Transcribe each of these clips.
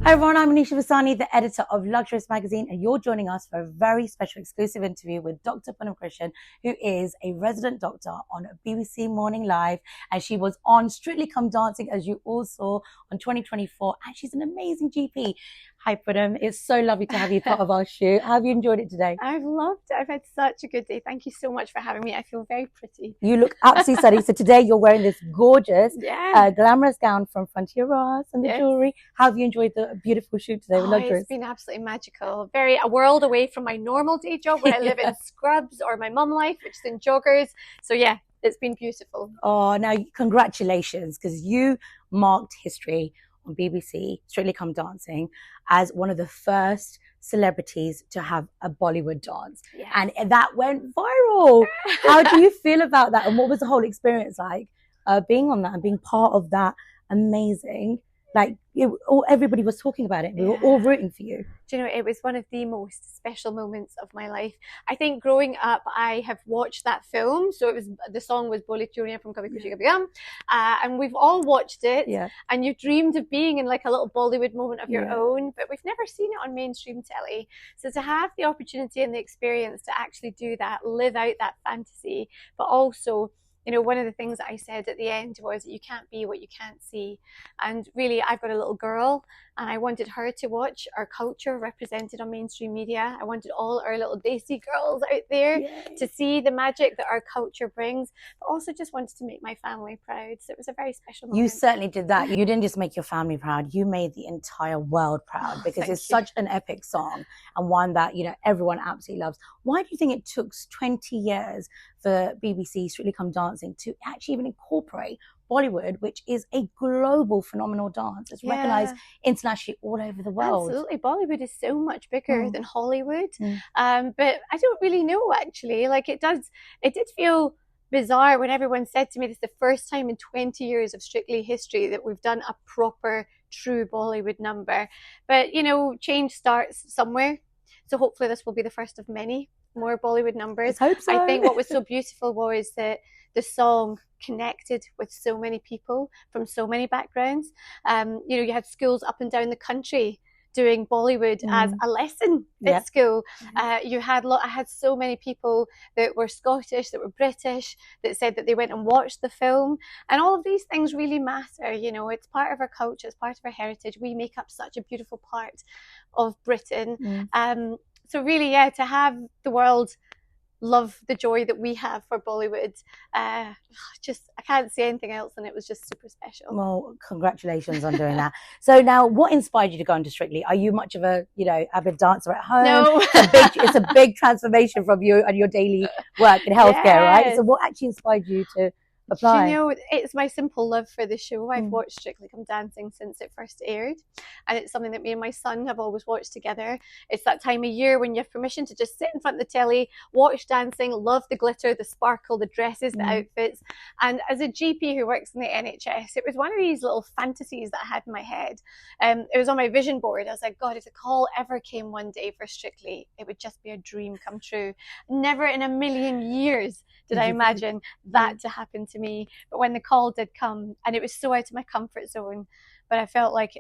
Hi everyone, I'm Anisha Vasani, the editor of Luxurist magazine, and you're joining us for a very special exclusive interview with Dr. Punam, Krishan, who is a resident doctor on BBC Morning Live, and she was on Strictly Come Dancing, as you all saw, on 2024, and she's an amazing GP. Hi Punam, it's so lovely to have you part of our shoot. How have you enjoyed it today? I've loved it. I've had such a good day. Thank you so much for having me. I feel very pretty. You look absolutely stunning. So today you're wearing this gorgeous, glamorous gown from Frontier Ross and the jewelry. How have you enjoyed the beautiful shoot today with Luxurist? It's been absolutely magical. A world away from my normal day job where I live in scrubs, or my mum life, which is in joggers. So yeah, it's been beautiful. Oh, now congratulations, because you marked history on BBC Strictly Come Dancing as one of the first celebrities to have a Bollywood dance. Yes. And that went viral. How do you feel about that, and what was the whole experience like being on that and being part of that amazing, like everybody was talking about it. We were all rooting for you. Do you know, it was one of the most special moments of my life. I think growing up, I have watched that film. So the song was Bole Churiyan from Kabhi Khushi Kabhi Gham, and we've all watched it. Yeah. And you dreamed of being in like a little Bollywood moment of your own, but we've never seen it on mainstream telly. So to have the opportunity and the experience to actually do that, live out that fantasy, but also, you know, one of the things that I said at the end was that you can't be what you can't see. And really, I've got a little girl, and I wanted her to watch our culture represented on mainstream media. I wanted all our little Desi girls out there to see the magic that our culture brings, but also just wanted to make my family proud. So it was a very special moment. You certainly did that. You didn't just make your family proud, you made the entire world proud, because it's such an epic song and one that, you know, everyone absolutely loves. Why do you think it took 20 years for BBC Strictly Come Dancing to actually even incorporate Bollywood, which is a global phenomenal dance? It's recognized internationally all over the world. Absolutely. Bollywood is so much bigger than Hollywood. But I don't really know, actually. Like, it did feel bizarre when everyone said to me, this is the first time in 20 years of Strictly history that we've done a proper, true Bollywood number. But, you know, change starts somewhere. So hopefully this will be the first of many more Bollywood numbers. Let's hope so. I think what was so beautiful was that the song connected with so many people from so many backgrounds. You know, you had schools up and down the country doing Bollywood as a lesson at school. I had so many people that were Scottish, that were British, that said that they went and watched the film. And all of these things really matter. You know, it's part of our culture, it's part of our heritage. We make up such a beautiful part of Britain. So really, to have the world love the joy that we have for Bollywood, I can't say anything else, and it was just super special. Well, congratulations on doing that. So now, what inspired you to go into Strictly? Are you much of a, you know, avid dancer at home? No. It's a big transformation from you and your daily work in healthcare, right? So what actually inspired you to apply? You know, it's my simple love for the show. I've watched Strictly Come Dancing since it first aired, and it's something that me and my son have always watched together. It's that time of year when you have permission to just sit in front of the telly, watch dancing, love the glitter, the sparkle, the dresses, the outfits. And as a GP who works in the NHS, it was one of these little fantasies that I had in my head. It was on my vision board. I was like, God, if the call ever came one day for Strictly, it would just be a dream come true. Never in a million years did I imagine that to happen to me. But when the call did come, and it was so out of my comfort zone, but I felt like,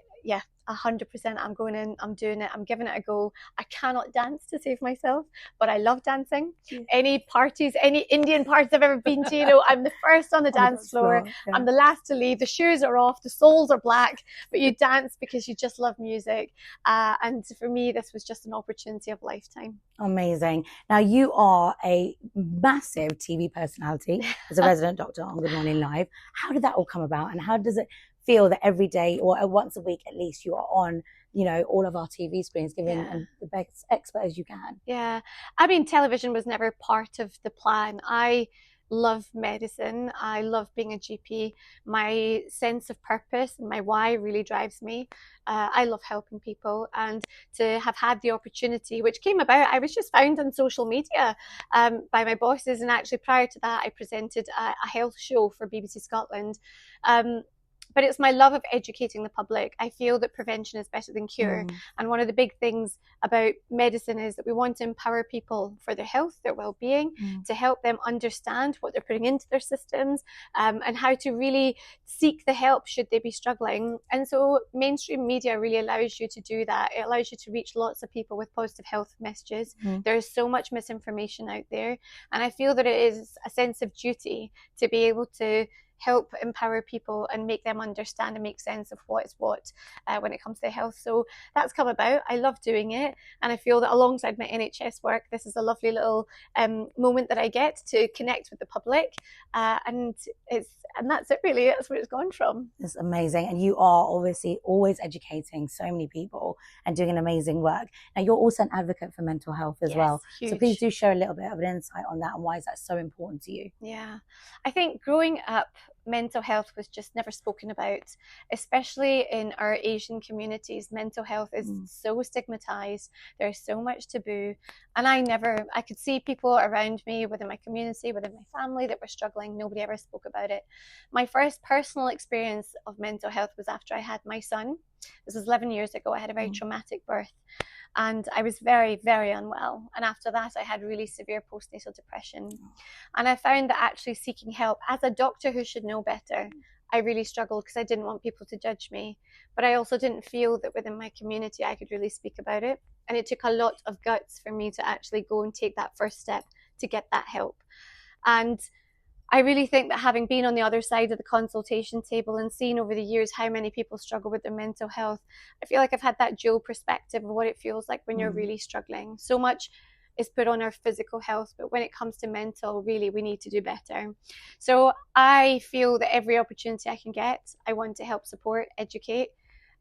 100%, I'm going in, I'm doing it, I'm giving it a go. I cannot dance to save myself, but I love dancing. Any parties, any Indian parties I've ever been to, you know, I'm the first on the dance floor. I'm the last to leave. The shoes are off, the soles are black, but you dance because you just love music. And for me, this was just an opportunity of a lifetime. Amazing. Now, you are a massive TV personality as a resident doctor on Good Morning Live. How did that all come about, and how does it feel that every day, or once a week at least, you are on, you know, all of our TV screens, giving the best expert as you can? Yeah, I mean, television was never part of the plan. I love medicine. I love being a GP. My sense of purpose and my why really drives me. I love helping people, and to have had the opportunity, which came about, I was just found on social media by my bosses, and actually prior to that I presented a health show for BBC Scotland. but it's my love of educating the public. I feel that prevention is better than cure. And one of the big things about medicine is that we want to empower people for their health, their well-being, to help them understand what they're putting into their systems, and how to really seek the help should they be struggling. And so mainstream media really allows you to do that. It allows you to reach lots of people with positive health messages. There is so much misinformation out there, and I feel that it is a sense of duty to be able to help empower people and make them understand and make sense of what is what when it comes to health. So that's come about. I love doing it, and I feel that alongside my NHS work, this is a lovely little moment that I get to connect with the public, and that's it really. That's where it's gone from. It's amazing, and you are obviously always educating so many people and doing an amazing work. Now you're also an advocate for mental health as well. Huge. So please do share a little bit of an insight on that and why is that so important to you? Yeah, I think growing up, mental health was just never spoken about, especially in our Asian communities. Mental health is so stigmatized. There's so much taboo, and I could see people around me within my community, within my family, that were struggling. Nobody ever spoke about it. My first personal experience of mental health was after I had my son. This was 11 years ago. I had a very traumatic birth, and I was very, very unwell. And after that, I had really severe postnatal depression. And I found that actually seeking help, as a doctor who should know better, I really struggled because I didn't want people to judge me. But I also didn't feel that within my community I could really speak about it. And it took a lot of guts for me to actually go and take that first step to get that help. And I really think that having been on the other side of the consultation table and seen over the years how many people struggle with their mental health, I feel like I've had that dual perspective of what it feels like when you're really struggling. So much is put on our physical health, but when it comes to mental, really, we need to do better. So I feel that every opportunity I can get, I want to help support, educate,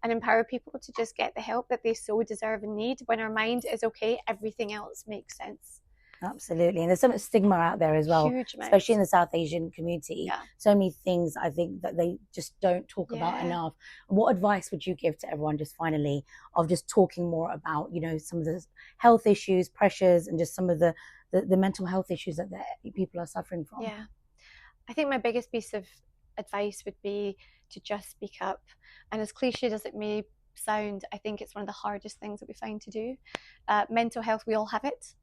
and empower people to just get the help that they so deserve and need. When our mind is okay, everything else makes sense. Absolutely. And there's so much stigma out there as well, Huge amount. especially in the South Asian community. So many things I think that they just don't talk about enough. What advice would you give to everyone, just finally, of just talking more about, you know, some of the health issues, pressures, and just some of the mental health issues that people are suffering from? Yeah. I think my biggest piece of advice would be to just speak up. And as cliched as it may sound, I think it's one of the hardest things that we find to do. Mental health, we all have it.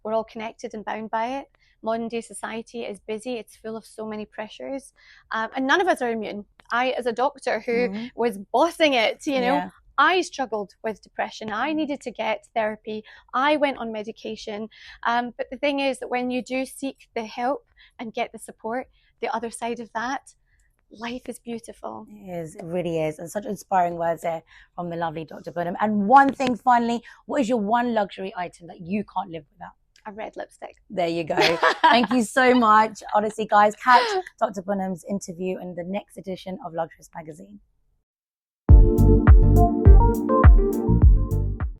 We're all connected and bound by it. Modern day society is busy. It's full of so many pressures. And none of us are immune. I, as a doctor who was bossing it, you know, I struggled with depression. I needed to get therapy. I went on medication. But the thing is that when you do seek the help and get the support, the other side of that, life is beautiful. It is, it really is. And such inspiring words there from the lovely Dr. Punam. And one thing finally, what is your one luxury item that you can't live without? A red lipstick. There you go. Thank you so much. Honestly, guys, catch Dr. Punam's interview in the next edition of Luxurist magazine.